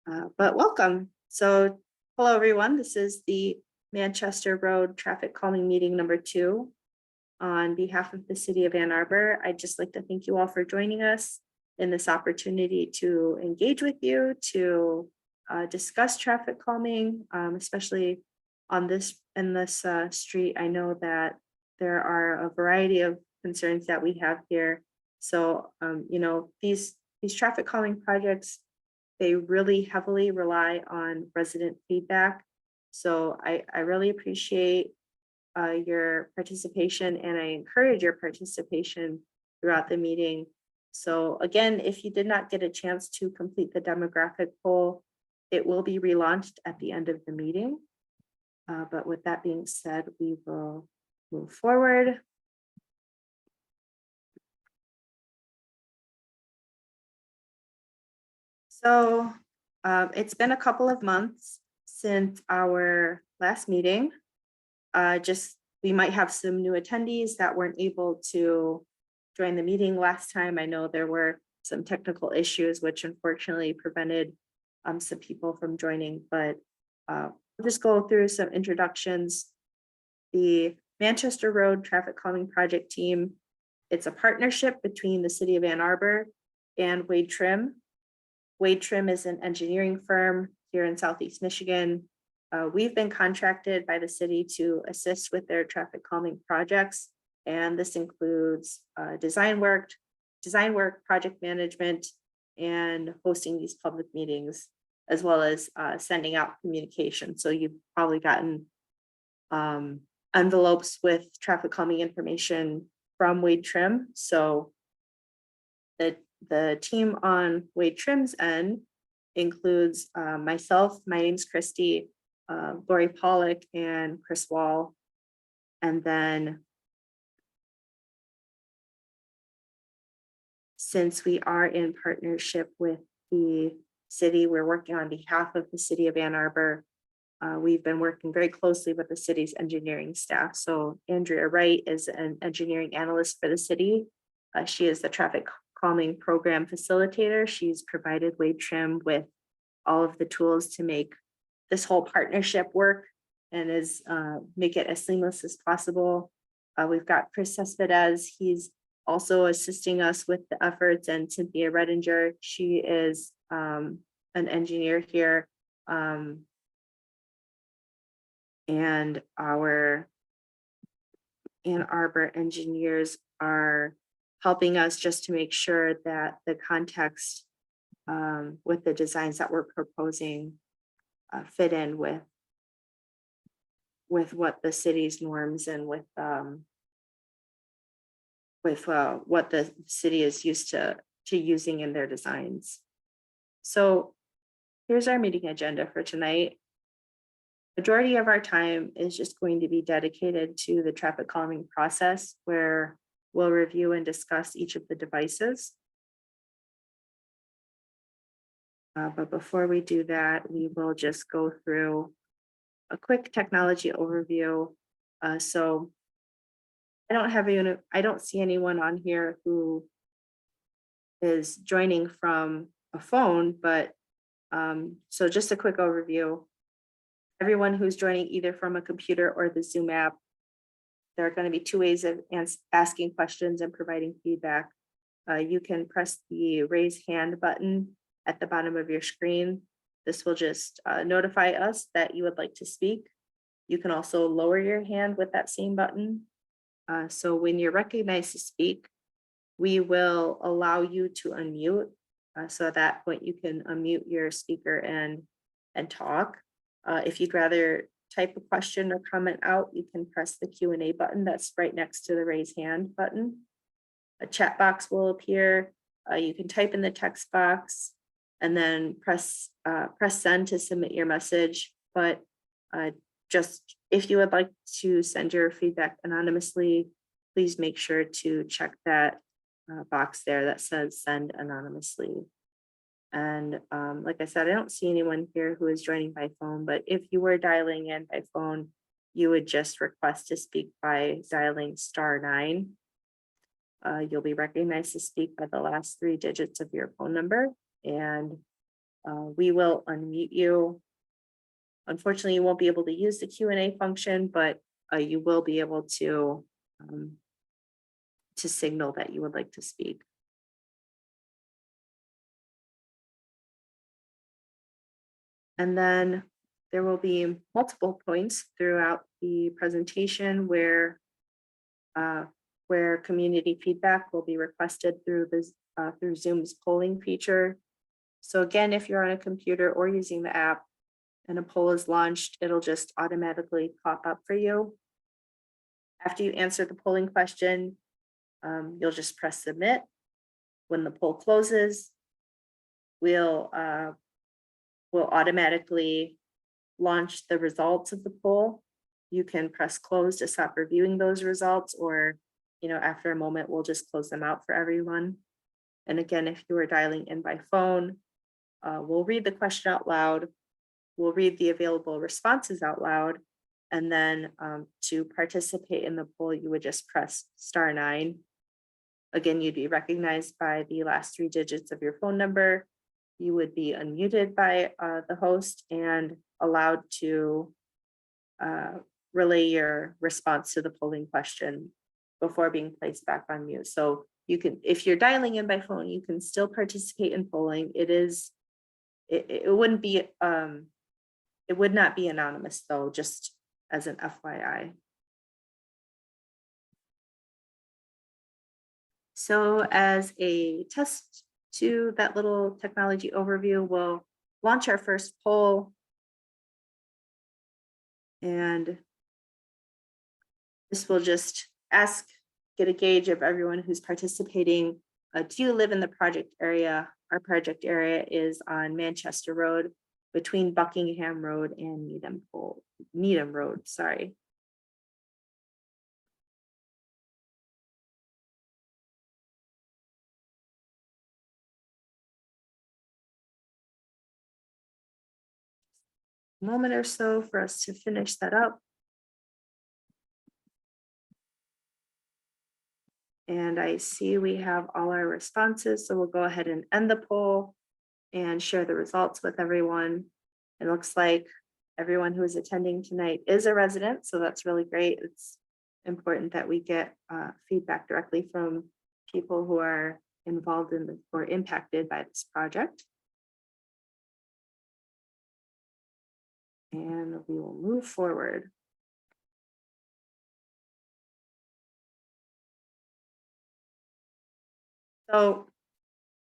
But welcome. So, hello everyone. This is the Manchester Road Traffic Calming Meeting number 2. On behalf of the City of Ann Arbor, I'd just like to thank you all for joining us in this opportunity to engage with you, to discuss traffic calming, especially on this street. I know that there are a variety of concerns that we have here. So, these traffic calming projects, they really heavily rely on resident feedback. So I really appreciate your participation, and I encourage your participation throughout the meeting. So again, if you did not get a chance to complete the demographic poll, it will be relaunched at the end of the meeting. But with that being said, we will move forward. So it's been a couple of months since our last meeting. We might have some new attendees that weren't able to join the meeting last time. I know there were some technical issues which unfortunately prevented some people from joining, but we'll just go through some introductions. The Manchester Road Traffic Calming Project Team, it's a partnership between the City of Ann Arbor and Wade Trim. Wade Trim is an engineering firm here in Southeast Michigan. We've been contracted by the city to assist with their traffic calming projects, and this includes design work, project management, and hosting these public meetings, as well as sending out communication. So you've probably gotten envelopes with traffic calming information from Wade Trim. So the team on Wade Trim's end includes myself, my name's Christy, Lori Pollock, and Chris Wall. And then since we are in partnership with the city, we're working on behalf of the City of Ann Arbor. We've been working very closely with the city's engineering staff. So Andrea Wright is an engineering analyst for the city. She is the traffic calming program facilitator. She's provided Wade Trim with all of the tools to make this whole partnership work and make it as seamless as possible. We've got Chris Cespedes. He's also assisting us with the efforts, and Cynthia Redinger. She is an engineer here. And our Ann Arbor engineers are helping us just to make sure that the context with the designs that we're proposing fit in with what the city's norms and with what the city is used to using in their designs. So here's our meeting agenda for tonight. Majority of our time is just going to be dedicated to the traffic calming process, where we'll review and discuss each of the devices. But before we do that, we will just go through a quick technology overview. So I don't see anyone on here who is joining from a phone, but so just a quick overview. Everyone who's joining either from a computer or the Zoom app, there are going to be 2 ways of asking questions and providing feedback. You can press the raise hand button at the bottom of your screen. This will just notify us that you would like to speak. You can also lower your hand with that same button. So when you're recognized to speak, we will allow you to unmute. So at that point, you can unmute your speaker and talk. If you'd rather type a question or comment out, you can press the Q&A button that's right next to the raise hand button. A chat box will appear. You can type in the text box and then press send to submit your message. But just if you would like to send your feedback anonymously, please make sure to check that box there that says send anonymously. And like I said, I don't see anyone here who is joining by phone, but if you were dialing in by phone, you would just request to speak by dialing *9. You'll be recognized to speak by the last 3 digits of your phone number, and we will unmute you. Unfortunately, you won't be able to use the Q&A function, but you will be able to signal that you would like to speak. And then there will be multiple points throughout the presentation where community feedback will be requested through this through Zoom's polling feature. So again, if you're on a computer or using the app and a poll is launched, it'll just automatically pop up for you. After you answer the polling question, you'll just press submit. When the poll closes, we'll automatically launch the results of the poll. You can press close to stop reviewing those results, or after a moment, we'll just close them out for everyone. And again, if you are dialing in by phone, we'll read the question out loud. We'll read the available responses out loud. And then to participate in the poll, you would just press *9. Again, you'd be recognized by the last 3 digits of your phone number. You would be unmuted by the host and allowed to relay your response to the polling question before being placed back on mute. So you can, if you're dialing in by phone, you can still participate in polling. It wouldn't be, it would not be anonymous though, just as an FYI. So as a test to that little technology overview, we'll launch our first poll. And this will just get a gauge of everyone who's participating. Do you live in the project area? Our project area is on Manchester Road between Buckingham Road and Needham Road, sorry. A moment or so for us to finish that up. And I see we have all our responses, so we'll go ahead and end the poll and share the results with everyone. It looks like everyone who is attending tonight is a resident, so that's really great. It's important that we get feedback directly from people who are involved in or impacted by this project. And we will move forward. So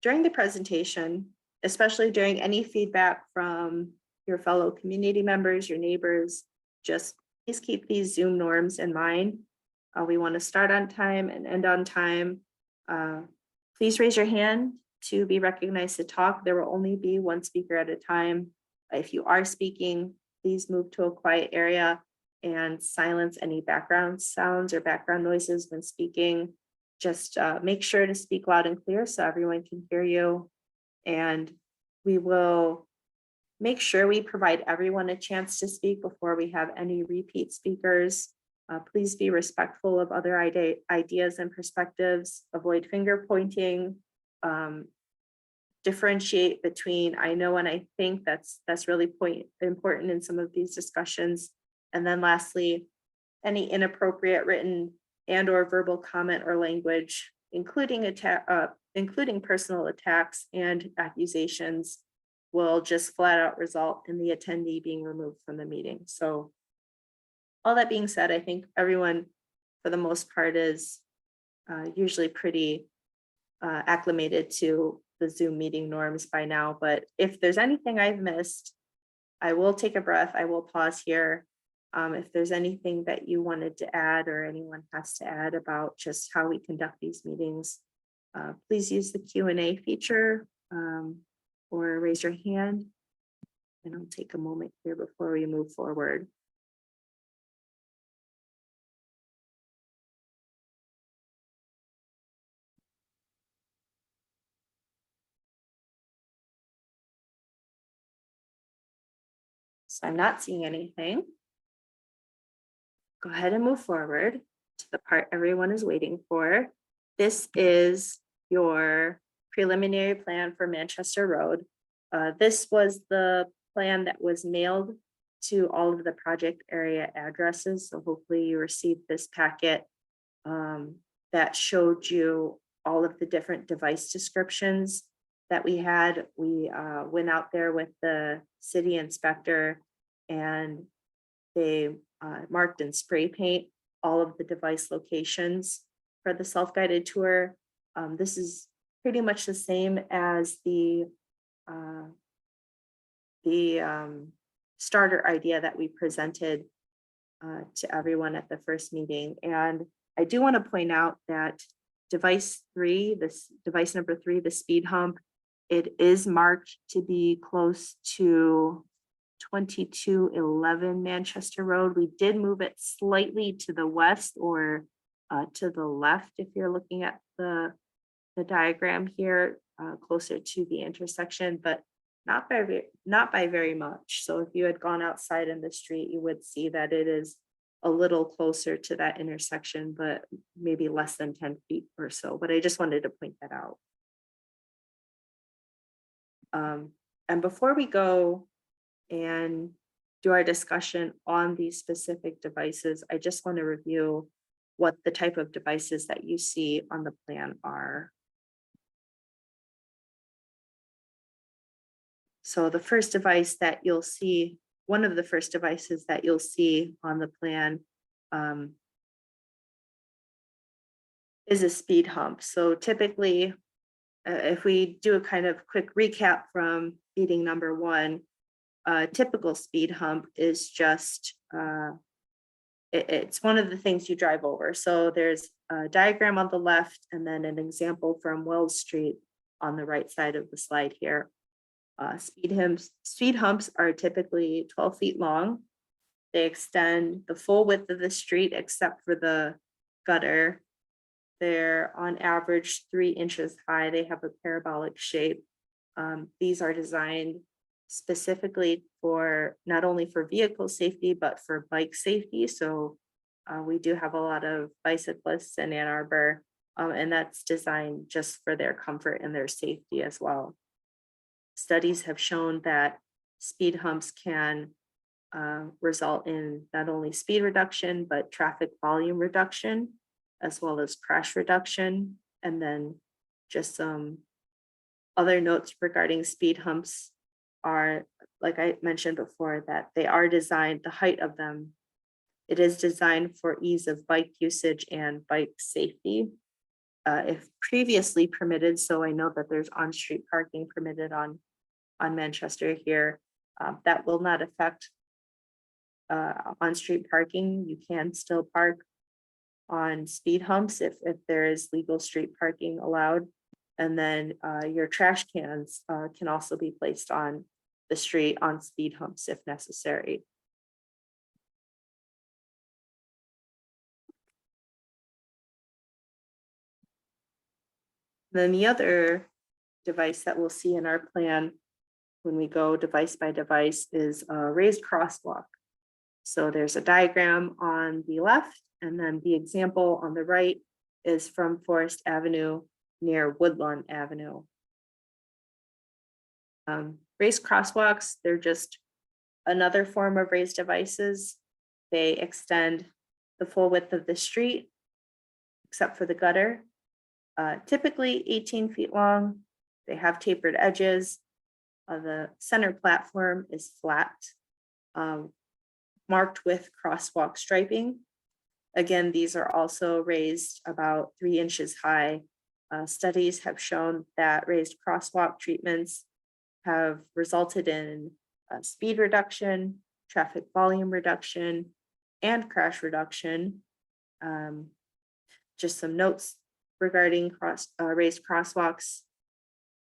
during the presentation, especially during any feedback from your fellow community members, your neighbors, just please keep these Zoom norms in mind. We want to start on time and end on time. Please raise your hand to be recognized to talk. There will only be one speaker at a time. If you are speaking, please move to a quiet area and silence any background sounds or background noises when speaking. Just make sure to speak loud and clear so everyone can hear you. And we will make sure we provide everyone a chance to speak before we have any repeat speakers. Please be respectful of other ideas and perspectives. Avoid finger pointing. Differentiate between I know and I think. That's really important in some of these discussions. And then lastly, any inappropriate written and or verbal comment or language, including personal attacks and accusations, will just flat out result in the attendee being removed from the meeting. So all that being said, I think everyone for the most part is usually pretty acclimated to the Zoom meeting norms by now. But if there's anything I've missed, I will take a breath. I will pause here. If there's anything that you wanted to add or anyone has to add about just how we conduct these meetings, please use the Q&A feature or raise your hand. And I'll take a moment here before we move forward. So I'm not seeing anything. Go ahead and move forward to the part everyone is waiting for. This is your preliminary plan for Manchester Road. This was the plan that was mailed to all of the project area addresses. So hopefully you received this packet that showed you all of the different device descriptions that we had. We went out there with the city inspector and they marked in spray paint all of the device locations for the self-guided tour. This is pretty much the same as the starter idea that we presented to everyone at the first meeting. And I do want to point out that device number 3, the speed hump, it is marked to be close to 2211 Manchester Road. We did move it slightly to the west or to the left if you're looking at the diagram here, closer to the intersection, but not by very much. So if you had gone outside in the street, you would see that it is a little closer to that intersection, but maybe less than 10 feet or so. But I just wanted to point that out. And before we go and do our discussion on these specific devices, I just want to review what the type of devices that you see on the plan are. So the first device that you'll see, one of the first devices that you'll see on the plan is a speed hump. So typically, if we do a kind of quick recap from meeting number 1, a typical speed hump is just, it's one of the things you drive over. So there's a diagram on the left and then an example from Wells Street on the right side of the slide here. Speed humps are typically 12 feet long. They extend the full width of the street except for the gutter. They're on average 3 inches high. They have a parabolic shape. These are designed specifically for not only for vehicle safety, but for bike safety. So we do have a lot of bicyclists in Ann Arbor, and that's designed just for their comfort and their safety as well. Studies have shown that speed humps can result in not only speed reduction, but traffic volume reduction, as well as crash reduction. And then just some other notes regarding speed humps are, like I mentioned before, that they are designed, the height of them, it is designed for ease of bike usage and bike safety. If previously permitted, so I know that there's on-street parking permitted on Manchester here, that will not affect on-street parking. You can still park on speed humps if there is legal street parking allowed. And then your trash cans can also be placed on the street on speed humps if necessary. Then the other device that we'll see in our plan when we go device by device is a raised crosswalk. So there's a diagram on the left, and then the example on the right is from Forest Avenue near Woodlawn Avenue. Raised crosswalks, they're just another form of raised devices. They extend the full width of the street, except for the gutter. Typically 18 feet long. They have tapered edges. The center platform is flat, marked with crosswalk striping. Again, these are also raised about 3 inches high. Studies have shown that raised crosswalk treatments have resulted in speed reduction, traffic volume reduction, and crash reduction. Just some notes regarding raised crosswalks.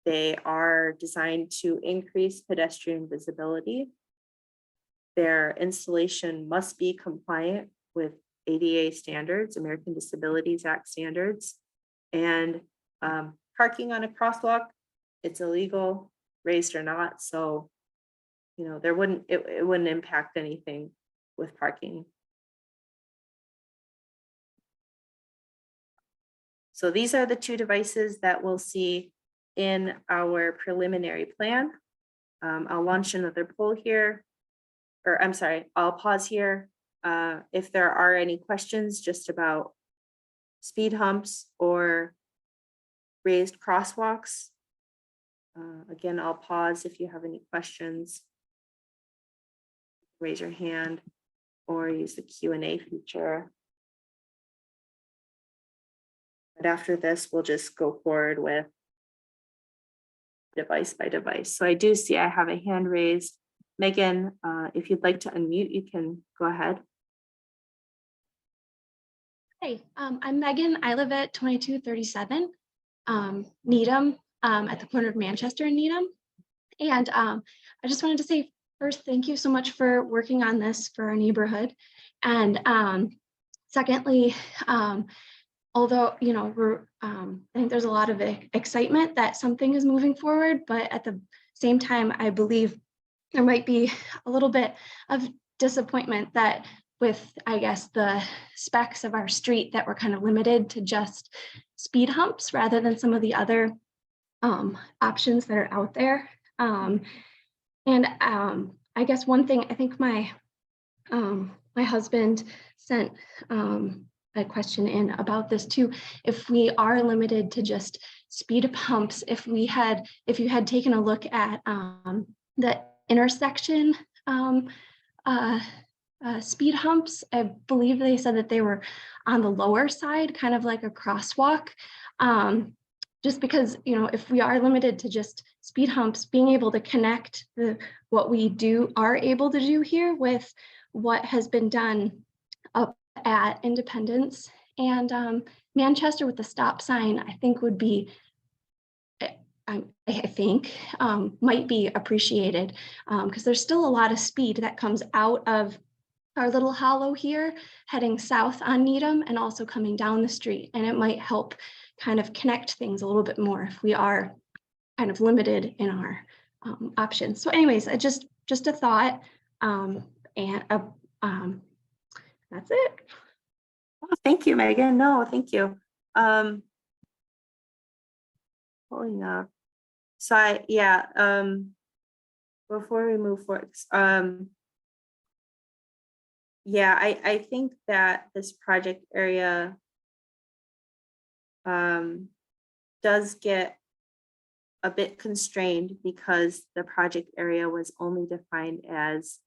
They are designed to increase pedestrian visibility. Their installation must be compliant with ADA standards, American Disabilities Act standards, and parking on a crosswalk, it's illegal, raised or not. So, you know, it wouldn't impact anything with parking. So these are the 2 devices that we'll see in our preliminary plan. I'll launch another poll here, or I'm sorry, I'll pause here. If there are any questions just about speed humps or raised crosswalks. Again, I'll pause if you have any questions. Raise your hand or use the Q&A feature. But after this, we'll just go forward with device by device. So I do see I have a hand raised. Megan, if you'd like to unmute, you can go ahead. Hey, I'm Megan. I live at 2237 Needham, at the corner of Manchester and Needham. And I just wanted to say first, thank you so much for working on this for our neighborhood. And secondly, although, you know, I think there's a lot of excitement that something is moving forward, but at the same time, I believe there might be a little bit of disappointment that with, I guess, the specs of our street that we're kind of limited to just speed humps rather than some of the other options that are out there. I guess one thing, I think my husband sent a question in about this too. If we are limited to just speed humps, if you had taken a look at the intersection speed humps, I believe they said that they were on the lower side, kind of like a crosswalk. Just because, you know, if we are limited to just speed humps, being able to connect what we are able to do here with what has been done up at Independence and Manchester with the stop sign, I think would be, I think, might be appreciated because there's still a lot of speed that comes out of our little hollow here, heading south on Needham and also coming down the street. And it might help kind of connect things a little bit more if we are kind of limited in our options. So anyways, just a thought, and that's it. Oh, thank you, Megan. No, thank you. Pulling up. So before we move forward, I think that this project area does get a bit constrained because the project area was only defined as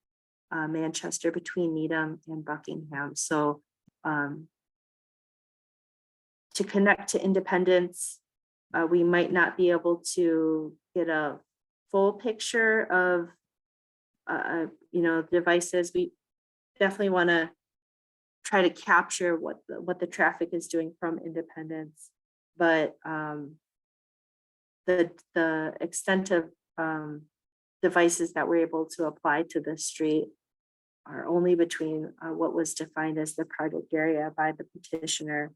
Manchester between Needham and Buckingham. So to connect to Independence, we might not be able to get a full picture of devices. We definitely want to try to capture what the traffic is doing from Independence, but the extent of devices that we're able to apply to the street are only between what was defined as the project area by the petitioner.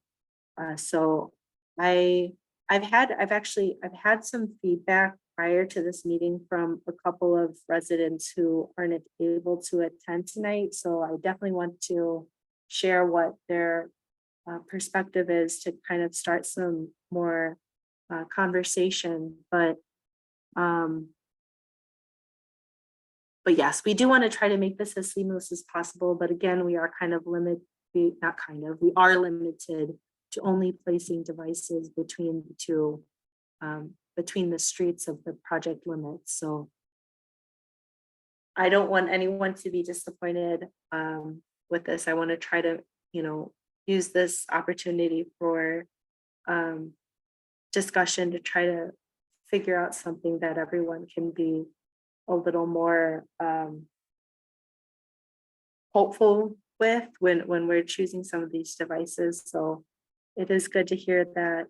So I've had some feedback prior to this meeting from a couple of residents who aren't able to attend tonight. So I definitely want to share what their perspective is to kind of start some more conversation. But yes, we do want to try to make this as seamless as possible. But again, we are kind of limited, we are limited to only placing devices between the two, between the streets of the project limits. So I don't want anyone to be disappointed with this. I want to try to, use this opportunity for discussion to try to figure out something that everyone can be a little more hopeful with when we're choosing some of these devices. So it is good to hear that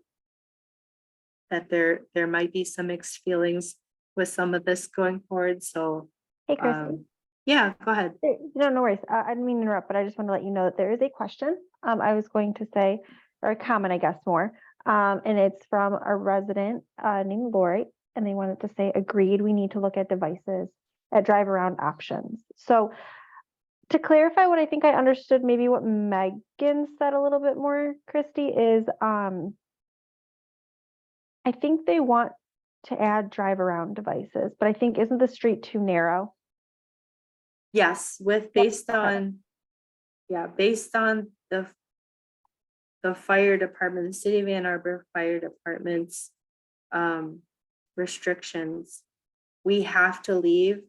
there might be some mixed feelings with some of this going forward. So hey, Christy. Yeah, go ahead. No worries. I didn't mean to interrupt, but I just want to let you know that there is a question. I was going to say, or a comment, I guess more, and it's from a resident named Lori, and they wanted to say, agreed, we need to look at devices at drive around options. So to clarify what I think I understood, maybe what Megan said a little bit more, Christy, is I think they want to add drive around devices, but I think isn't the street too narrow? Yes, with based on, based on the fire department, the city of Ann Arbor Fire Department's restrictions, we have to leave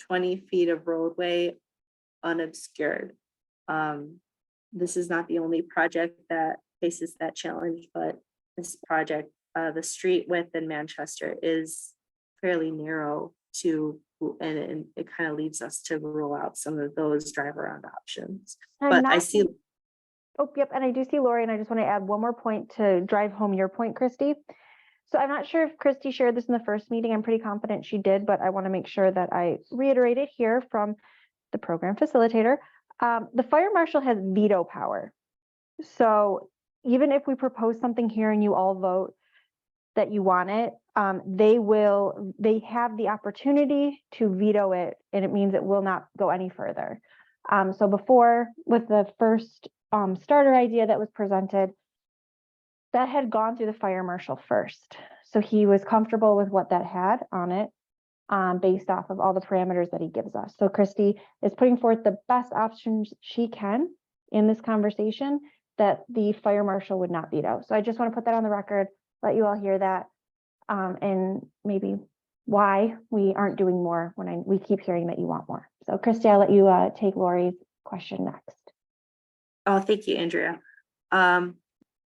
20 feet of roadway unobscured. This is not the only project that faces that challenge, but this project, the street width in Manchester is fairly narrow and it kind of leads us to rule out some of those drive around options. I'm But I not- see, Oh, yep, and I do see Lori, and I just want to add one more point to drive home your point, Christy. So I'm not sure if Christy shared this in the first meeting. I'm pretty confident she did, but I want to make sure that I reiterate it here from the program facilitator. The fire marshal has veto power. So even if we propose something here and you all vote that you want it, they have the opportunity to veto it, and it means it will not go any further. So before, with the first starter idea that was presented, that had gone through the fire marshal first. So he was comfortable with what that had on it, based off of all the parameters that he gives us. So Christy is putting forth the best options she can in this conversation that the fire marshal would not veto. So I just want to put that on the record, let you all hear that, and maybe why we aren't doing more when we keep hearing that you want more. So Christy, I'll let you take Lori's question next. oh, thank you, Andrea.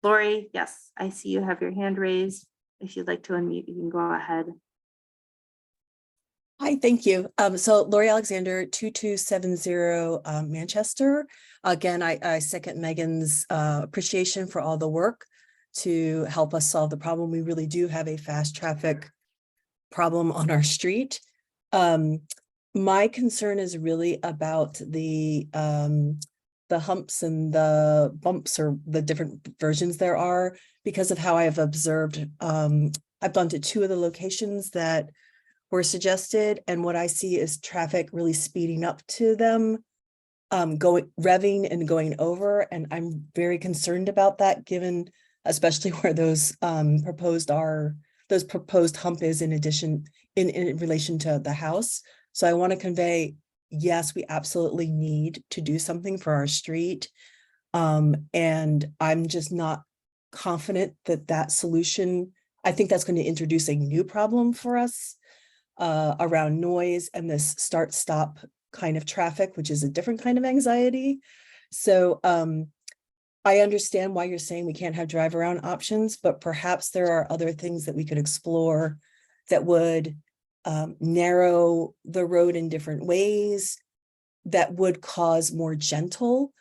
Lori, yes, I see you have your hand raised. If you'd like to unmute, you can go ahead. Hi, thank you. So Lori Alexander, 2270 Manchester. Again, I second Megan's appreciation for all the work to help us solve the problem. We really do have a fast traffic problem on our street. My concern is really about the humps and the bumps, or the different versions there are, because of how I've observed. I've gone to 2 of the locations that were suggested, and what I see is traffic really speeding up to them, revving and going over, and I'm very concerned about that, given especially where those proposed hump is in relation to the house. So I want to convey, yes, we absolutely need to do something for our street, and I'm just not confident that solution. I think that's going to introduce a new problem for us around noise and this start-stop kind of traffic, which is a different kind of anxiety. So I understand why you're saying we can't have drive around options, but perhaps there are other things that we could explore that would narrow the road in different ways, that would cause more gentle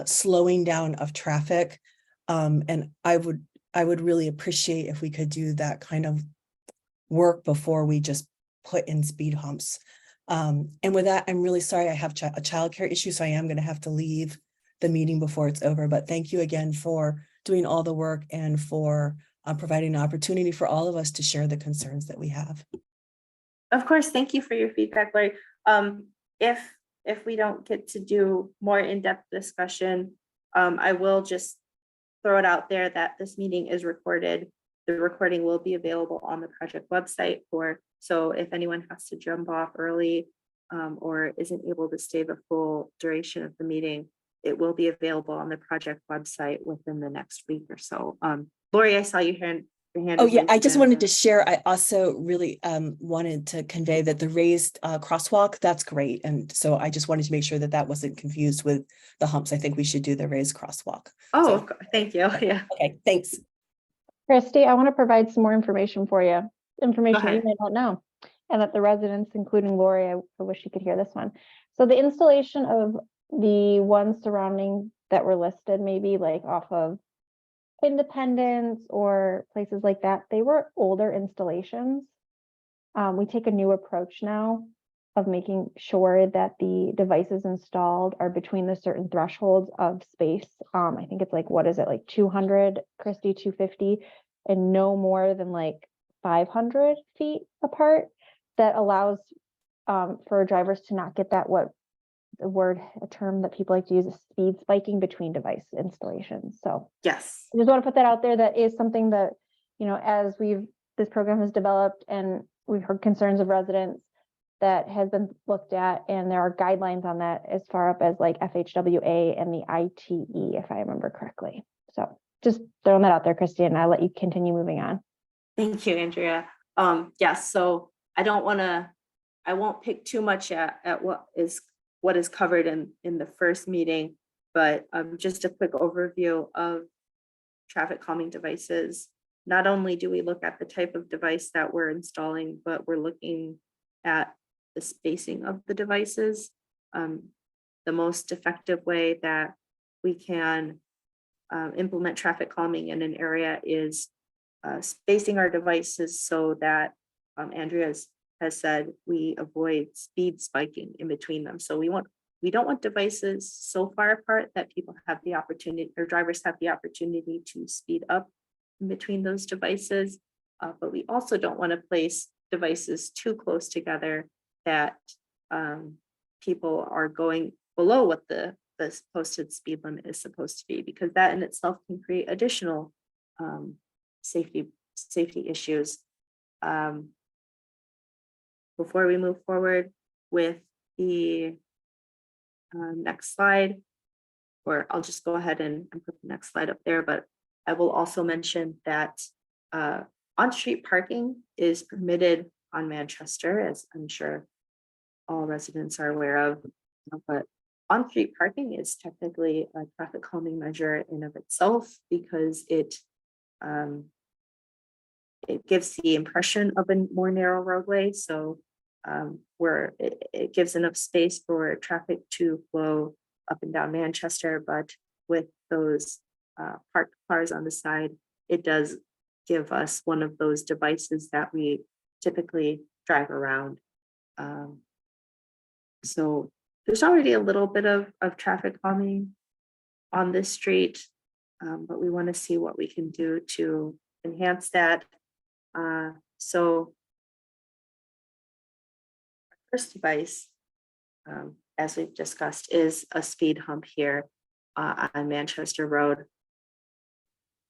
slowing down of traffic. And I would really appreciate if we could do that kind of work before we just put in speed humps. And with that, I'm really sorry, I have a childcare issue, so I am going to have to leave the meeting before it's over. But thank you again for doing all the work and for providing an opportunity for all of us to share the concerns that we have. Of course, thank you for your feedback, Lori. If we don't get to do more in-depth discussion, I will just throw it out there that this meeting is recorded. The recording will be available on the project website so if anyone has to jump off early or isn't able to stay the full duration of the meeting, it will be available on the project website within the next week or so. Lori, I saw your hand. Oh yeah, I just wanted to share, I also really wanted to convey that the raised crosswalk, that's great. And so I just wanted to make sure that wasn't confused with the humps. I think we should do the raised crosswalk. Oh, So, thank you. Yeah. okay, thanks. Christy, I want to provide some more information for you, information ahead. you may not know, and that the residents, including Lori, I wish you could hear this one. So the installation of the ones surrounding that were listed, maybe like off of Independence or places like that, they were older installations. We take a new approach now of making sure that the devices installed are between the certain thresholds of space. I think it's like, what is it, like 200, Christy, 250, and no more than like 500 feet apart. That allows for drivers to not get that, a term that people like to use is speed spiking between device installations. So Yes. I just want to put that out there. That is something that as this program has developed and we've heard concerns of residents, that has been looked at, and there are guidelines on that as far up as like FHWA and the ITE, if I remember correctly. So just throwing that out there, Christy, and I'll let you continue moving on. Thank you, Andrea. Yes, so I won't pick too much at what is covered in the first meeting, but just a quick overview of traffic calming devices. Not only do we look at the type of device that we're installing, but we're looking at the spacing of the devices. The most effective way that we can implement traffic calming in an area is spacing our devices so that Andrea has said we avoid speed spiking in between them. So we don't want devices so far apart that people have the opportunity, or drivers have the opportunity to speed up in between those devices. But we also don't want to place devices too close together that people are going below what the posted speed limit is supposed to be, because that in itself can create additional safety issues. Before we move forward with the next slide, or I'll just go ahead and put the next slide up there, but I will also mention that on-street parking is permitted on Manchester, as I'm sure all residents are aware of, but on-street parking is technically a traffic calming measure in of itself, because it gives the impression of a more narrow roadway. So where it gives enough space for traffic to flow up and down Manchester, but with those parked cars on the side, it does give us one of those devices that we typically drive around. So there's already a little bit of traffic calming on this street, but we want to see what we can do to enhance that. So our first device, as we've discussed, is a speed hump here on Manchester Road.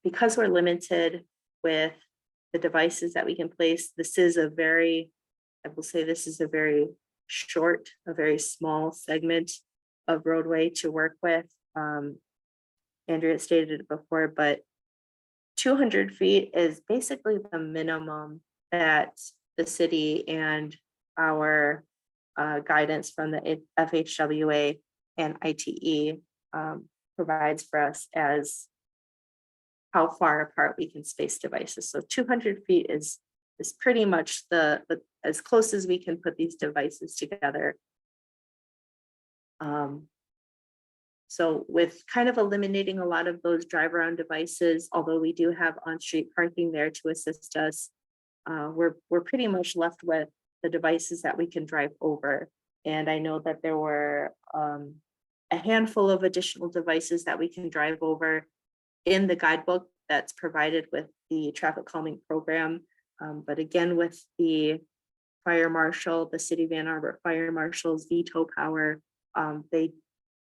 Because we're limited with the devices that we can place, this is a very short, a very small segment of roadway to work with. Andrea stated it before, but 200 feet is basically the minimum that the city and our guidance from the FHWA and ITE provides for us as how far apart we can space devices. So 200 feet is pretty much as close as we can put these devices together. So with kind of eliminating a lot of those drive around devices, although we do have on-street parking there to assist us, we're pretty much left with the devices that we can drive over. And I know that there were a handful of additional devices that we can drive over in the guidebook that's provided with the traffic calming program. But again, with the fire marshal, the City of Ann Arbor Fire Marshal's veto power, they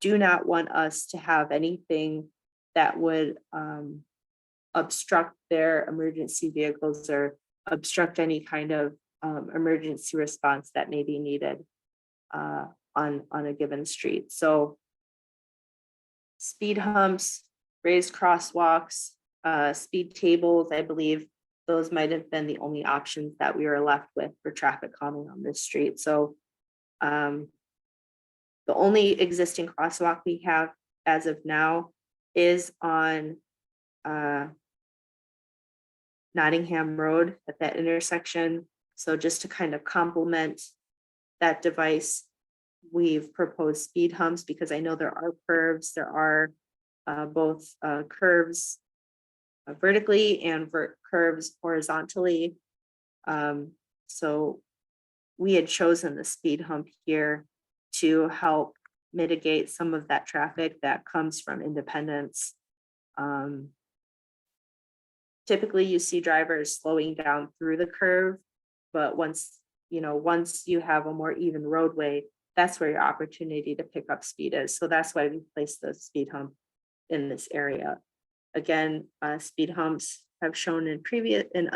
do not want us to have anything that would obstruct their emergency vehicles or obstruct any kind of emergency response that may be needed on a given street. So speed humps, raised crosswalks, speed tables, I believe those might have been the only options that we were left with for traffic calming on this street. So the only existing crosswalk we have as of now is on Nottingham Road at that intersection. So just to kind of complement that device, we've proposed speed humps, because I know there are curves. There are both curves vertically and curves horizontally. So we had chosen the speed hump here to help mitigate some of that traffic that comes from Independence. Typically you see drivers slowing down through the curve, but once you have a more even roadway, that's where your opportunity to pick up speed is. So that's why we placed the speed hump in this area. Again, speed humps have shown in previous, in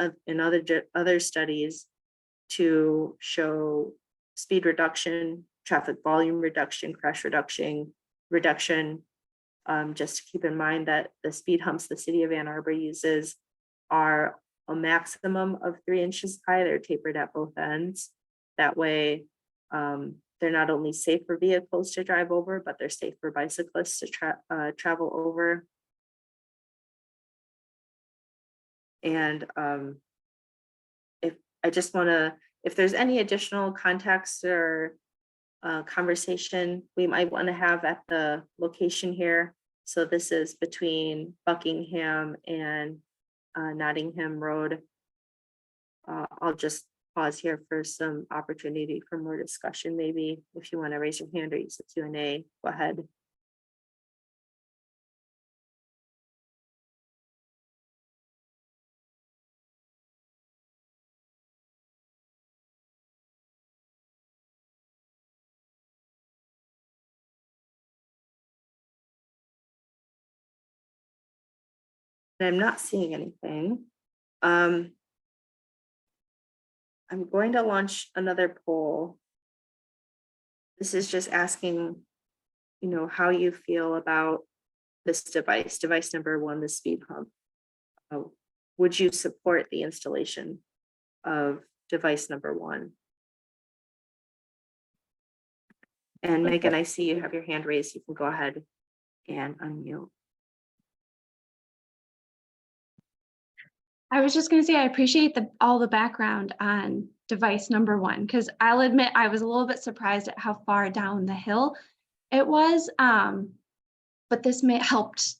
other studies to show speed reduction, traffic volume reduction, crash reduction. Just to keep in mind that the speed humps the city of Ann Arbor uses are a maximum of 3 inches high. They're tapered at both ends. That way, they're not only safe for vehicles to drive over, but they're safe for bicyclists to travel over. And if there's any additional context or conversation we might want to have at the location here. So this is between Buckingham and Nottingham Road. I'll just pause here for some opportunity for more discussion. Maybe if you want to raise your hand or use the Q&A, go ahead. I'm not seeing anything. I'm going to launch another poll. This is just asking, how you feel about this device number 1, the speed hump. Would you support the installation of device number 1? And Megan, I see you have your hand raised. You can go ahead and unmute. I was just going to say, I appreciate all the background on device number 1, because I'll admit I was a little bit surprised at how far down the hill it was. But this helped.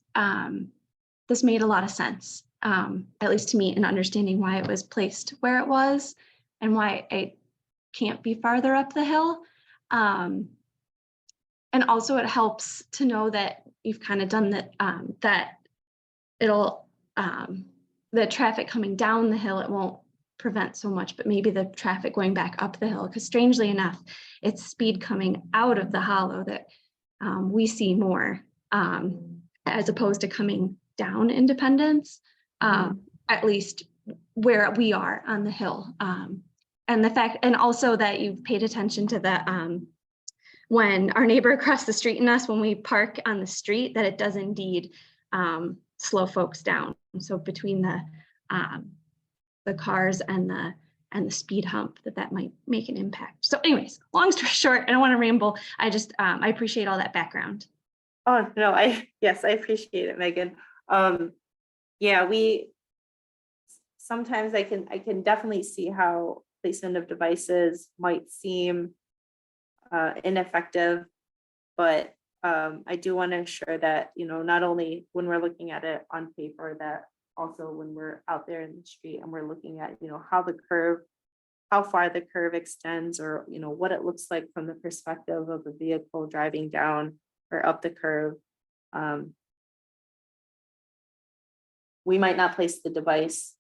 This made a lot of sense, at least to me, in understanding why it was placed where it was and why it can't be farther up the hill. And also it helps to know that you've kind of done that, that it'll, the traffic coming down the hill, it won't prevent so much, but maybe the traffic going back up the hill, because strangely enough, it's speed coming out of the hollow that we see more, as opposed to coming down Independence, at least where we are on the hill. And the fact, and also that you've paid attention to the, when our neighbor across the street and us, when we park on the street, that it does indeed slow folks down. So between the cars and the speed hump, that might make an impact. So anyways, long story short, I don't want to ramble. I just, I appreciate all that background. Oh, no, yes, I appreciate it, Megan. Yeah, sometimes I can definitely see how placement of devices might seem ineffective, but I do want to ensure that, not only when we're looking at it on paper, that also when we're out there in the street and we're looking at, how far the curve extends, or, what it looks like from the perspective of the vehicle driving down or up the curve. We might not place the device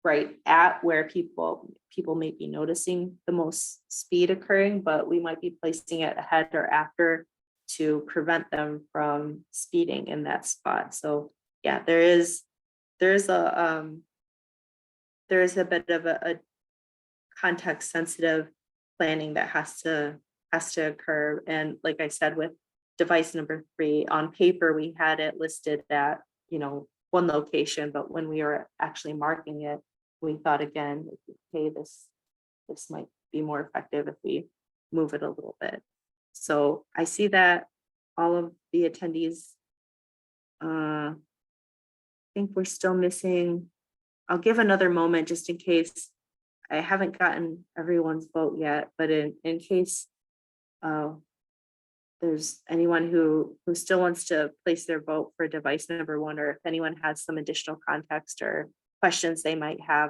right at where people may be noticing the most speed occurring, but we might be placing it ahead or after to prevent them from speeding in that spot. So yeah, there is a bit of a context sensitive planning that has to occur. And like I said, with device number 3, on paper, we had it listed at, one location, but when we were actually marking it, we thought again, okay, this might be more effective if we move it a little bit. So I see that all of the attendees, I think we're still missing. I'll give another moment just in case. I haven't gotten everyone's vote yet, but in case there's anyone who still wants to place their vote for device number 1, or if anyone has some additional context or questions they might have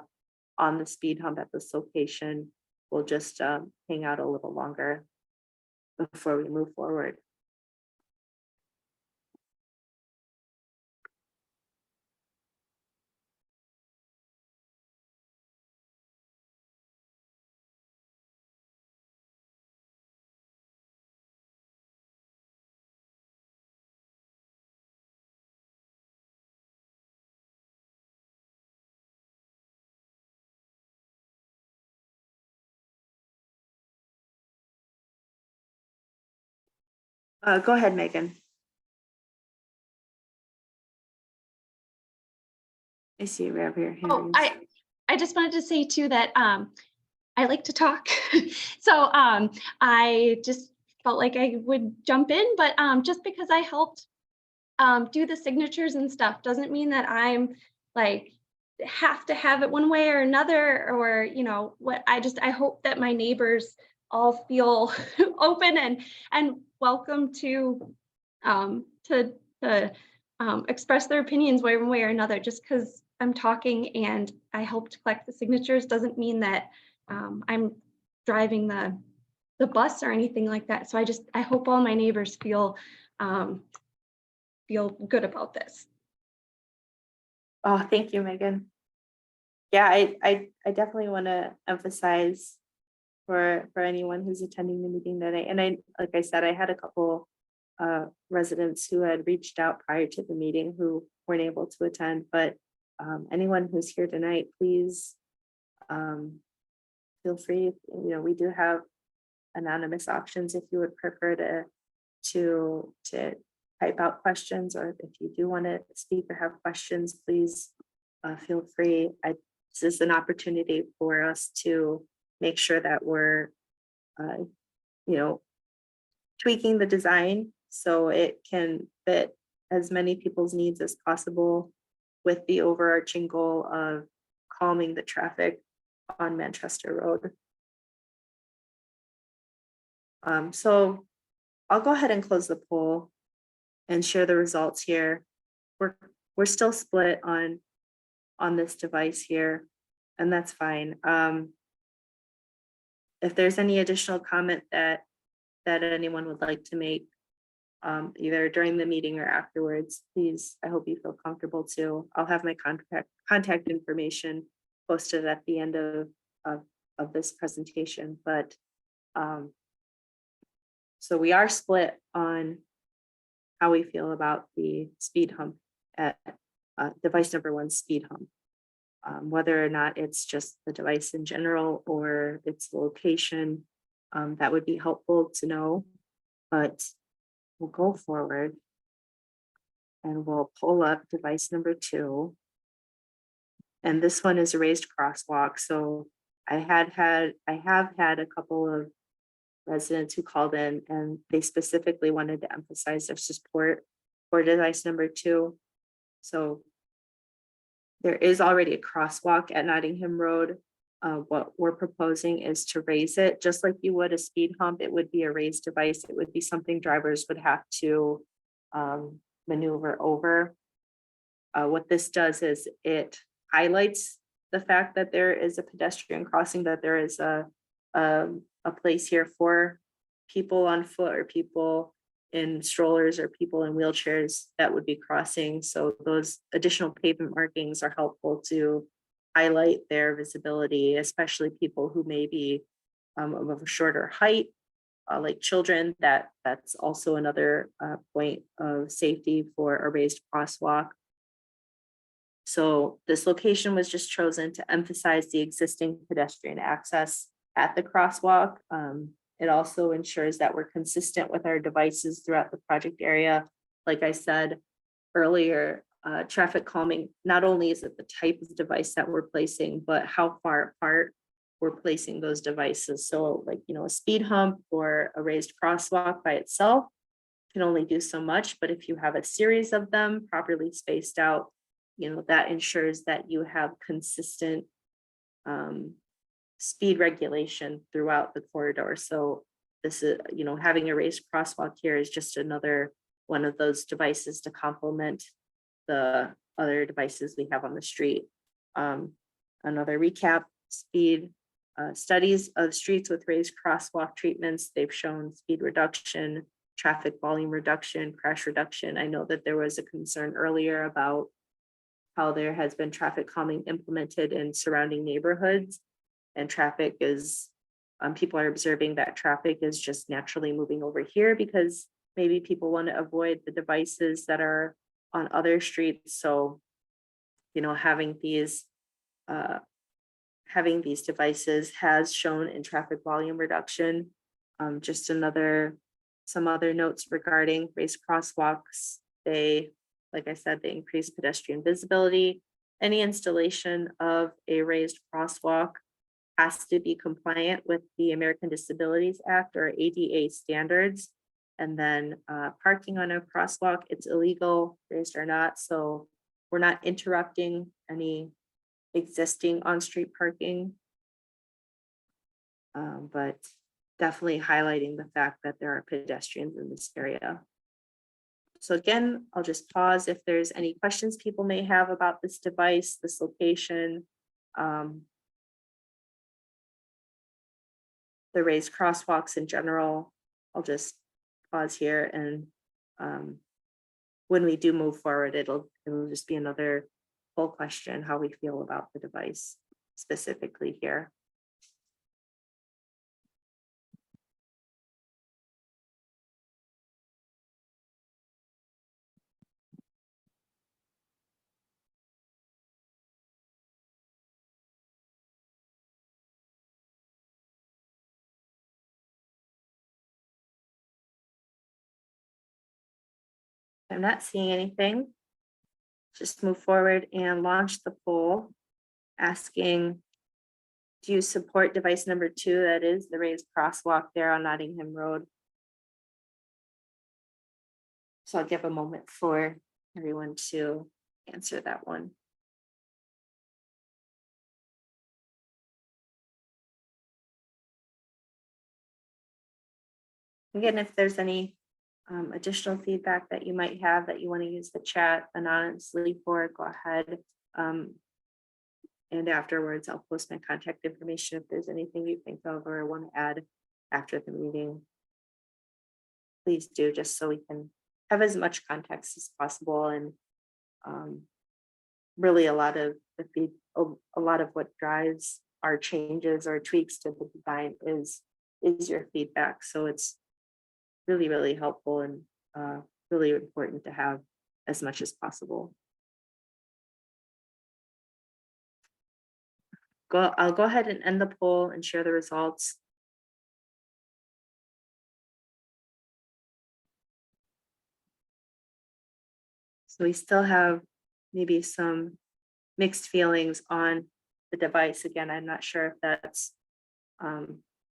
on the speed hump at this location, we'll just hang out a little longer before we move forward. Go ahead, Megan. I see we have your hand Oh, raised. I just wanted to say too that I like to talk. So I just felt like I would jump in, but just because I helped do the signatures and stuff doesn't mean that I'm like have to have it one way or another, or what. I hope that my neighbors all feel open and welcome to um to to express their opinions one way or another. Just because I'm talking and I helped collect the signatures doesn't mean that I'm driving the bus or anything like that. So I hope all my neighbors um, feel good about this. Oh, thank you, Megan. Yeah, I definitely want to emphasize for anyone who's attending the meeting today. And like I said, I had a couple residents who had reached out prior to the meeting who weren't able to attend, but anyone who's here tonight, please feel free. We do have anonymous options if you would prefer to type out questions, or if you do want to speak or have questions, please feel free. This is an opportunity for us to make sure that we're tweaking the design so it can fit as many people's needs as possible, with the overarching goal of calming the traffic on Manchester Road. So I'll go ahead and close the poll and share the results here. We're still split on this device here, and that's fine. If there's any additional comment that anyone would like to make, either during the meeting or afterwards, please, I hope you feel comfortable to. I'll have my contact information posted at the end of this presentation, but so we are split on how we feel about the speed hump at device number 1, speed hump. Whether or not it's just the device in general or its location, that would be helpful to know. But we'll go forward and we'll pull up device number 2. And this one is a raised crosswalk. So I have had a couple of residents who called in and they specifically wanted to emphasize their support for device number 2. So there is already a crosswalk at Nottingham Road. What we're proposing is to raise it, just like you would a speed hump. It would be a raised device. It would be something drivers would have to maneuver over. What this does is it highlights the fact that there is a pedestrian crossing, that there is a place here for people on foot or people in strollers or people in wheelchairs that would be crossing. So those additional pavement markings are helpful to highlight their visibility, especially people who may be of a shorter height, like children. That's also another point of safety for a raised crosswalk. So this location was just chosen to emphasize the existing pedestrian access at the crosswalk. It also ensures that we're consistent with our devices throughout the project area. Like I said earlier, traffic calming, not only is it the type of device that we're placing, but how far apart we're placing those devices. So like, a speed hump or a raised crosswalk by itself can only do so much, but if you have a series of them properly spaced out, that ensures that you have consistent speed regulation throughout the corridor. So this is, having a raised crosswalk here is just another one of those devices to complement the other devices we have on the street. Another recap: speed studies of streets with raised crosswalk treatments, they've shown speed reduction, traffic volume reduction, crash reduction. I know that there was a concern earlier about how there has been traffic calming implemented in surrounding neighborhoods, and traffic is, people are observing that traffic is just naturally moving over here because maybe people want to avoid the devices that are on other streets. So, having these devices has shown in traffic volume reduction. Just another some other notes regarding raised crosswalks. They, like I said, they increase pedestrian visibility. Any installation of a raised crosswalk has to be compliant with the American Disabilities Act or ADA standards. And then parking on a crosswalk, it's illegal, raised or not. So we're not interrupting any existing on-street parking. But definitely highlighting the fact that there are pedestrians in this area. So again, I'll just pause if there's any questions people may have about this device, this location. The raised crosswalks in general. I'll just pause here, and when we do move forward, it'll just be another full question, how we feel about the device specifically here. I'm not seeing anything. Just move forward and launch the poll, asking, do you support device number 2, that is the raised crosswalk there on Nottingham Road? So I'll give a moment for everyone to answer that one. Again, if there's any additional feedback that you might have that you want to use the chat anonymously for, go ahead. And afterwards, I'll post my contact information if there's anything you think of or want to add after the meeting. Please do, just so we can have as much context as possible. And really a lot of what drives our changes or tweaks to the design is your feedback. So it's really helpful and really important to have as much as possible. I'll go ahead and end the poll and share the results. So we still have maybe some mixed feelings on the device. Again, I'm not sure if that's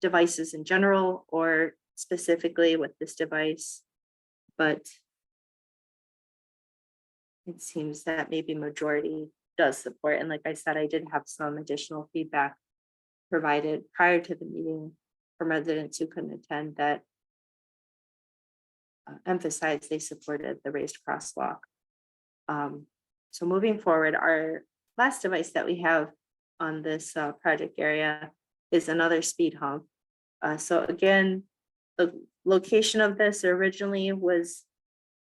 devices in general or specifically with this device, but it seems that maybe majority does support. And like I said, I did have some additional feedback provided prior to the meeting from residents who couldn't attend that emphasized they supported the raised crosswalk. So moving forward, our last device that we have on this project area is another speed hump. So again, the location of this originally was,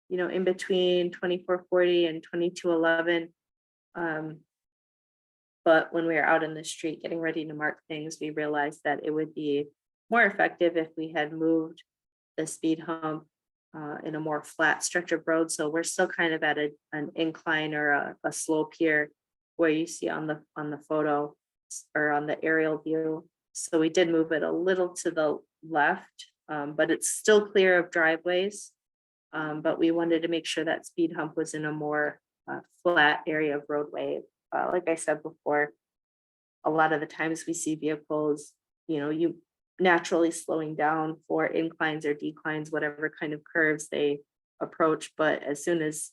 in between 2440 and 2211. But when we were out in the street getting ready to mark things, we realized that it would be more effective if we had moved the speed hump in a more flat stretch of road. So we're still kind of at an incline or a slope here where you see on the photo or on the aerial view. So we did move it a little to the left, but it's still clear of driveways. But we wanted to make sure that speed hump was in a more flat area of roadway. Like I said before, a lot of the times we see vehicles, you naturally slowing down for inclines or declines, whatever kind of curves they approach. But as soon as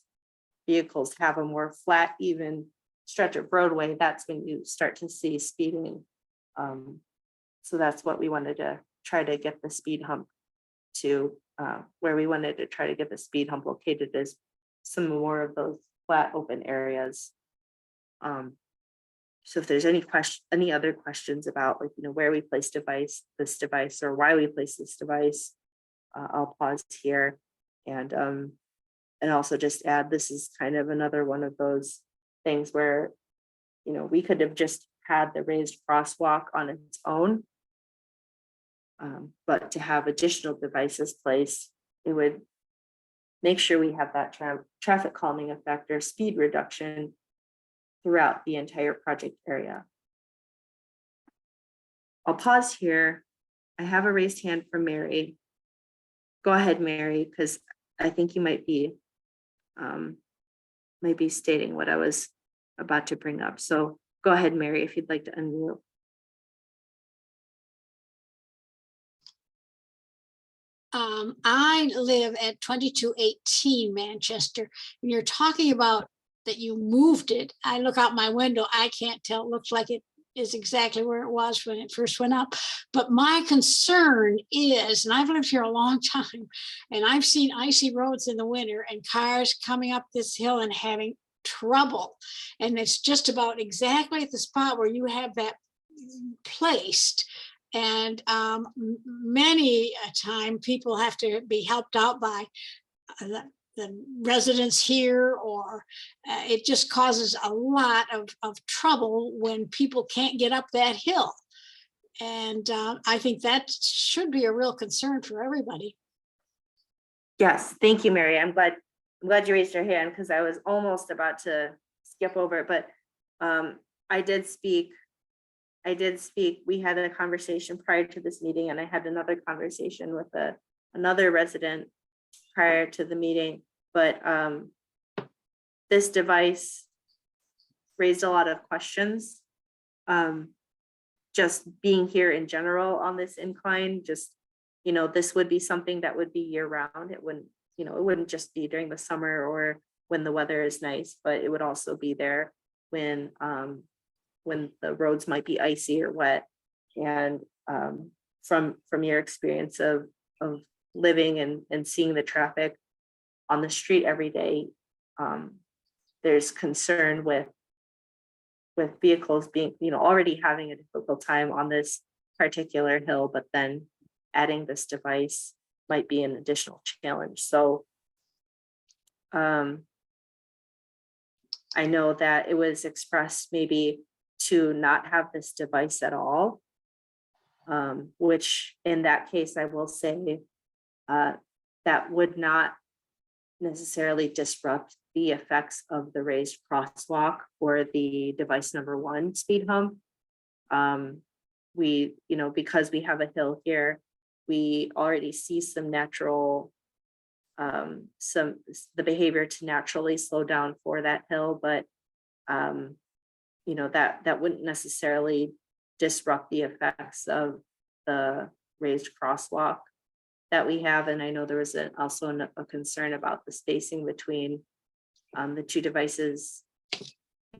vehicles have a more flat, even stretch of roadway, that's when you start to see speeding. So that's what we wanted to try to get the speed hump to, where we wanted to try to get the speed hump located as some more of those flat open areas. So if there's any other questions about where we place this device or why we place this device, I'll pause here and also just add, this is kind of another one of those things where we could have just had the raised crosswalk on its own, but to have additional devices placed, it would make sure we have that traffic calming effect or speed reduction throughout the entire project area. I'll pause here. I have a raised hand from Mary. go ahead, Mary, because I think you might be stating what I was about to bring up. So go ahead, Mary, if you'd like to unmute. I live at 2218 Manchester, and you're talking about that you moved it. I look out my window, I can't tell. It looks like it is exactly where it was when it first went up. But my concern is, and I've lived here a long time, and I've seen icy roads in the winter and cars coming up this hill and having trouble. And it's just about exactly at the spot where you have that placed. And many a time people have to be helped out by the residents here, or it just causes a lot of trouble when people can't get up that hill. And I think that should be a real concern for everybody. Yes, thank you, Mary. I'm glad you raised your hand because I was almost about to skip over it, but I did speak. We had a conversation prior to this meeting, and I had another conversation with another resident prior to the meeting. But this device raised a lot of questions. Just being here in general on this incline, just, this would be something that would be year round. It wouldn't just be during the summer or when the weather is nice, but it would also be there when the roads might be icy or wet. And from your experience of living and seeing the traffic on the street every day, there's concern with vehicles being, already having a difficult time on this particular hill, but then adding this device might be an additional challenge. So I know that it was expressed maybe to not have this device at all, which in that case, I will say that would not necessarily disrupt the effects of the raised crosswalk or the device number 1 speed hump. We, because we have a hill here, we already see some natural, the behavior to naturally slow down for that hill, but that wouldn't necessarily disrupt the effects of the raised crosswalk that we have. And I know there was also a concern about the spacing between the two devices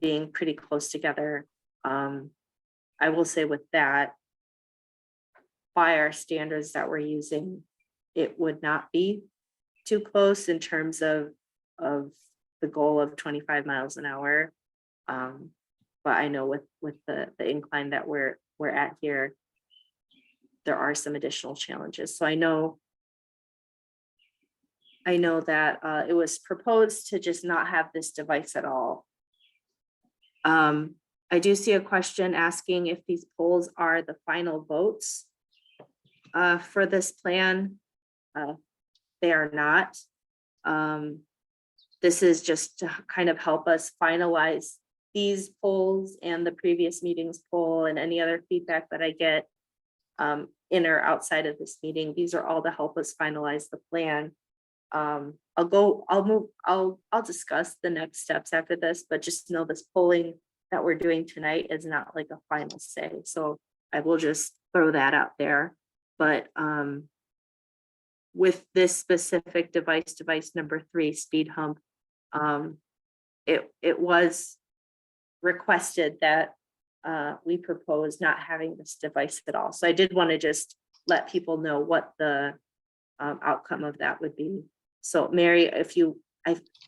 being pretty close together. I will say with that, by our standards that we're using, it would not be too close in terms of the goal of 25 miles an hour. But I know with the incline that we're at here, there are some additional challenges. So I know that it was proposed to just not have this device at all. I do see a question asking if these polls are the final votes for this plan. They are not. This is just to kind of help us finalize these polls and the previous meeting's poll and any other feedback that I get in or outside of this meeting. These are all to help us finalize the plan. I'll discuss the next steps after this, but just know this polling that we're doing tonight is not like a final say. So I will just throw that out there. But with this specific device number 3 speed hump, it was requested that we propose not having this device at all. So I did want to just let people know what the outcome of that would be. So Mary, I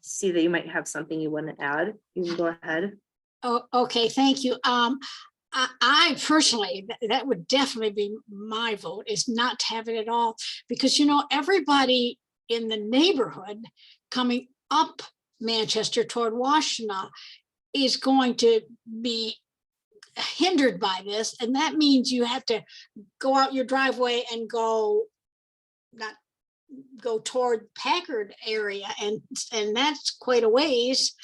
see that you might have something you want to add, you can go ahead. Oh, okay, thank you. I personally, that would definitely be my vote, is not to have it at all, because everybody in the neighborhood coming up Manchester toward Washtenaw is going to be hindered by this, and that means you have to go out your driveway and go toward Packard area, and that's quite a ways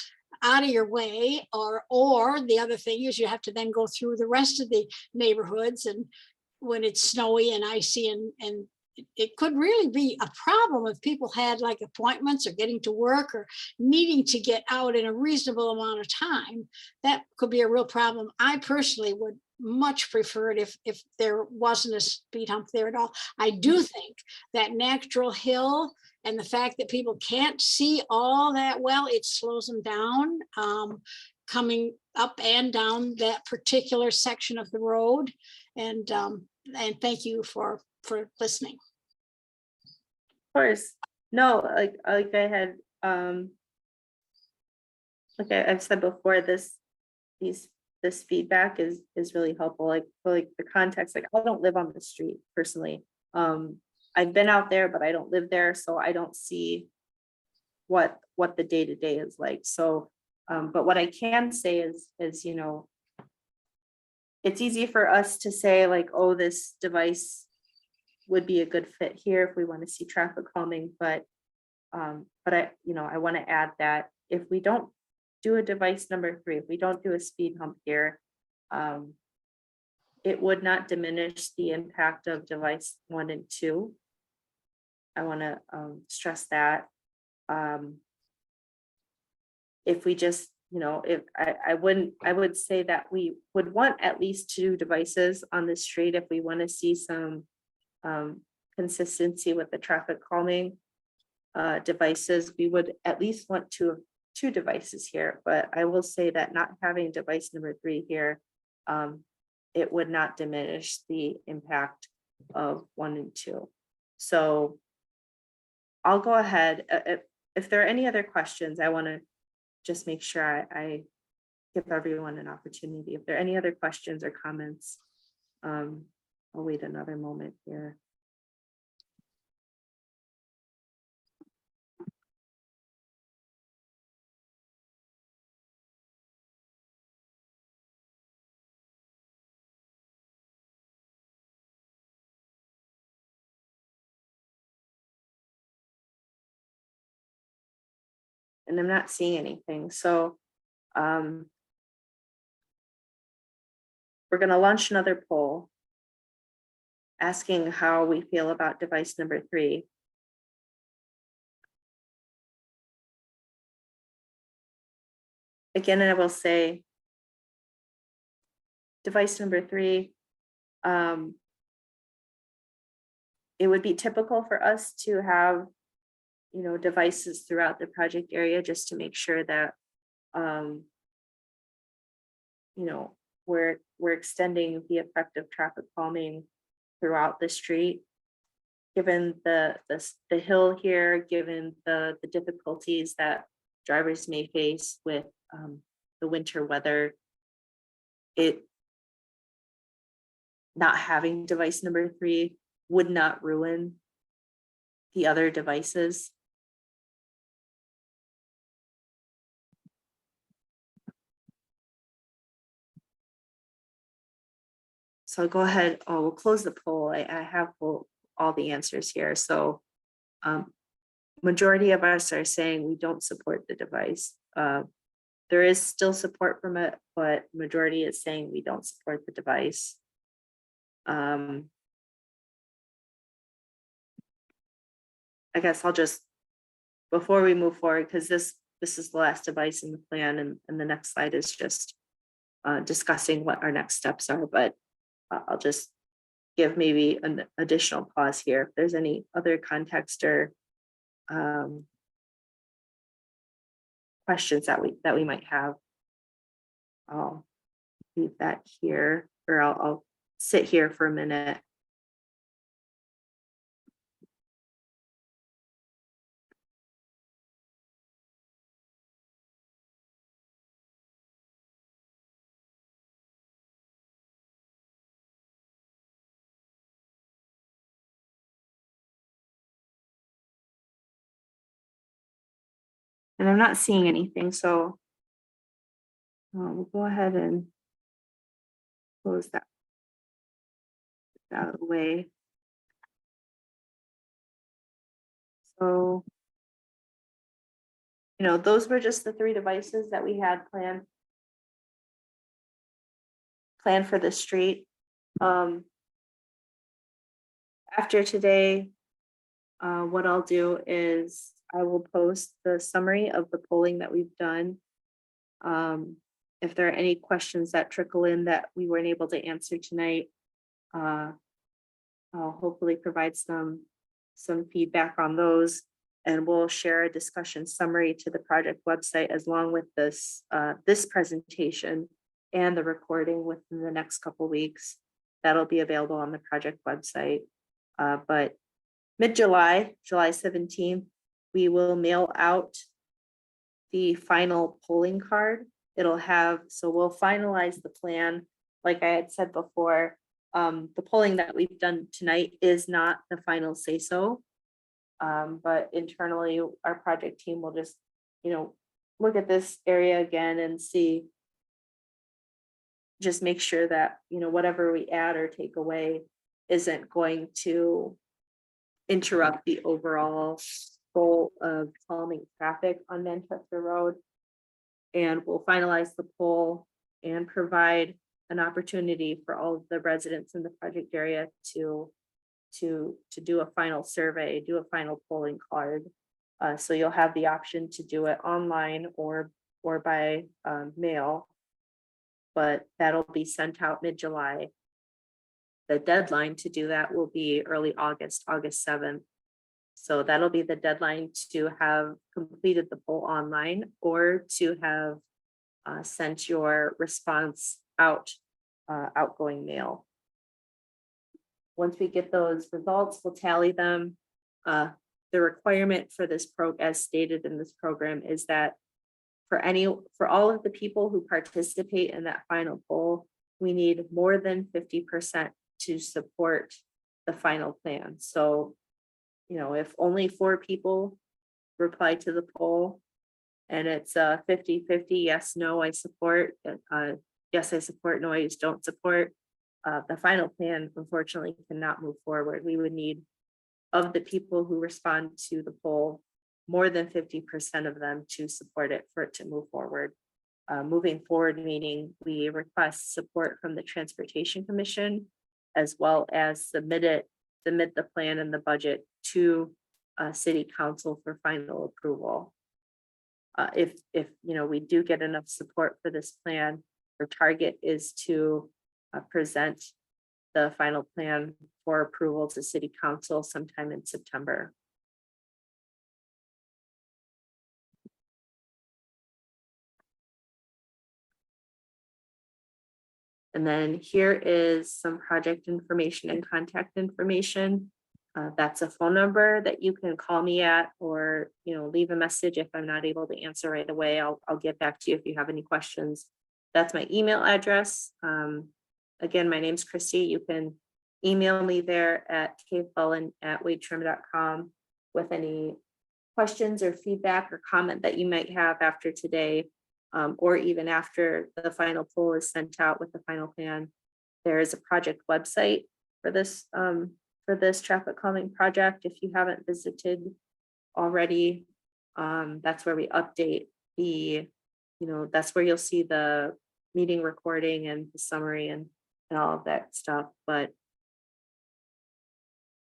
out of your way. Or the other thing is you have to then go through the rest of the neighborhoods, and when it's snowy and icy and it could really be a problem if people had like appointments or getting to work or needing to get out in a reasonable amount of time. That could be a real problem. I personally would much prefer it if there wasn't a speed hump there at all. I do think that natural hill and the fact that people can't see all that well, it slows them down coming up and down that particular section of the road. And thank you for listening. Of course, no, like I had, like I've said before, this feedback is really helpful, like for like the context, like I don't live on the street personally. I've been out there, but I don't live there, so I don't see what the day-to-day is like. So, but what I can say is, you know, it's easy for us to say like, oh, this device would be a good fit here if we want to see traffic calming, but I, you know, I want to add that if we don't do a device number 3, if we don't do a speed hump here, it would not diminish the impact of device 1 and 2. I want to stress that. If we just, you know, if I would say that we would want at least 2 devices on the street if we want to see some consistency with the traffic calming devices. We would at least want 2 devices here, but I will say that not having device number 3 here, it would not diminish the impact of 1 and 2. So I'll go ahead. If there are any other questions, I want to just make sure I give everyone an opportunity. If there are any other questions or comments, I'll wait another moment here. And I'm not seeing anything. So we're going to launch another poll asking how we feel about device number 3. Again, I will say device number 3, it would be typical for us to have, you know, devices throughout the project area just to make sure that, you know, we're extending the effective traffic calming throughout the street. Given the hill here, given the difficulties that drivers may face with the winter weather, it not having device number 3 would not ruin the other devices. So I'll go ahead, we'll close the poll. I have all the answers here. So majority of us are saying we don't support the device. There is still support from it, but majority is saying we don't support the device. I guess I'll just, before we move forward, because this is the last device in the plan, and the next slide is just discussing what our next steps are, but I'll just give maybe an additional pause here. If there's any other context or questions that we might have, I'll leave that here, or I'll sit here for a minute. And I'm not seeing anything, so we'll go ahead and close that out of the way. So, you know, those were just the 3 devices that we had planned for the street. after today, what I'll do is I will post the summary of the polling that we've done. If there are any questions that trickle in that we weren't able to answer tonight, I'll hopefully provide some feedback on those. And we'll share a discussion summary to the project website as long with this presentation and the recording within the next couple weeks. That'll be available on the project website. But mid-July, July 17th, we will mail out the final polling card. We'll finalize the plan. Like I had said before, the polling that we've done tonight is not the final say-so. But internally, our project team will just, look at this area again and just make sure that, whatever we add or take away isn't going to interrupt the overall goal of calming traffic on Manchester Road. And we'll finalize the poll and provide an opportunity for all of the residents in the project area to do a final survey, do a final polling card. So you'll have the option to do it online or by mail, but that'll be sent out mid-July. The deadline to do that will be early August, August 7th. So that'll be the deadline to have completed the poll online or to have sent your response out, outgoing mail. Once we get those results, we'll tally them. The requirement for this as stated in this program is that for all of the people who participate in that final poll, we need more than 50% to support the final plan. So, if only 4 people reply to the poll and it's 50-50, yes, no, I support, yes, I support, no, I just don't support, the final plan unfortunately cannot move forward. We would need, of the people who respond to the poll, more than 50% of them to support it for it to move forward. Moving forward, meaning we request support from the Transportation Commission, as well as submit the plan and the budget to City Council for final approval. If we do get enough support for this plan, our target is to present the final plan for approval to City Council sometime in September. And then here is some project information and contact information. That's a phone number that you can call me at, or leave a message. If I'm not able to answer right away, I'll get back to you if you have any questions. That's my email address. Again, my name's Christy. You can email me there at kbullen@waitrim.com with any questions or feedback or comment that you might have after today, or even after the final poll is sent out with the final plan. There is a project website for this traffic calming project. If you haven't visited already, that's where we update that's where you'll see the meeting recording and the summary and all of that stuff. But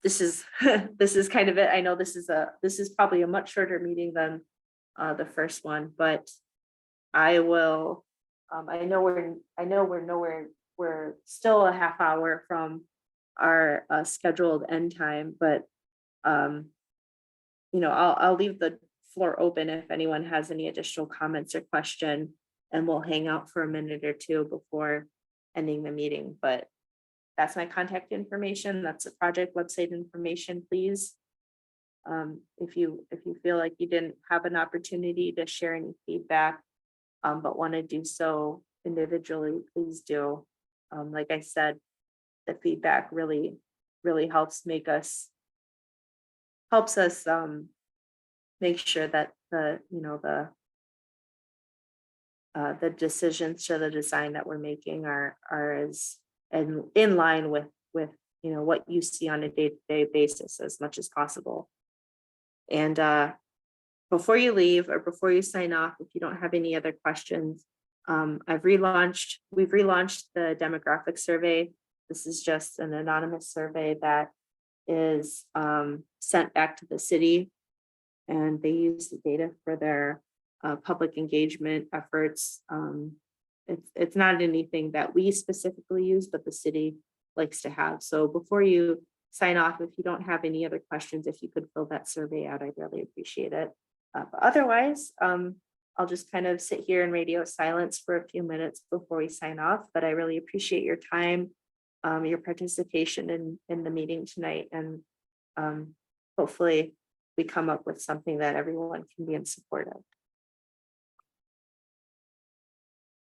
this is kind of it. I know this is probably a much shorter meeting than the first one, but I will. I know we're still a half hour from our scheduled end time, but I'll leave the floor open if anyone has any additional comments or question, and we'll hang out for a minute or two before ending the meeting. But that's my contact information. That's the project website information, please. If you feel like you didn't have an opportunity to share any feedback, but want to do so individually, please do. Like I said, the feedback really helps us make sure that the decisions to the design that we're making are as and in line with what you see on a day-to-day basis as much as possible. And before you leave or before you sign off, if you don't have any other questions, we've relaunched the demographic survey. This is just an anonymous survey that is sent back to the city, and they use the data for their public engagement efforts. It's not anything that we specifically use, but the city likes to have. So before you sign off, if you don't have any other questions, if you could fill that survey out, I'd really appreciate it. But otherwise, I'll just kind of sit here in radio silence for a few minutes before we sign off, but I really appreciate your time, your participation in the meeting tonight, and hopefully we come up with something that everyone can be in support of.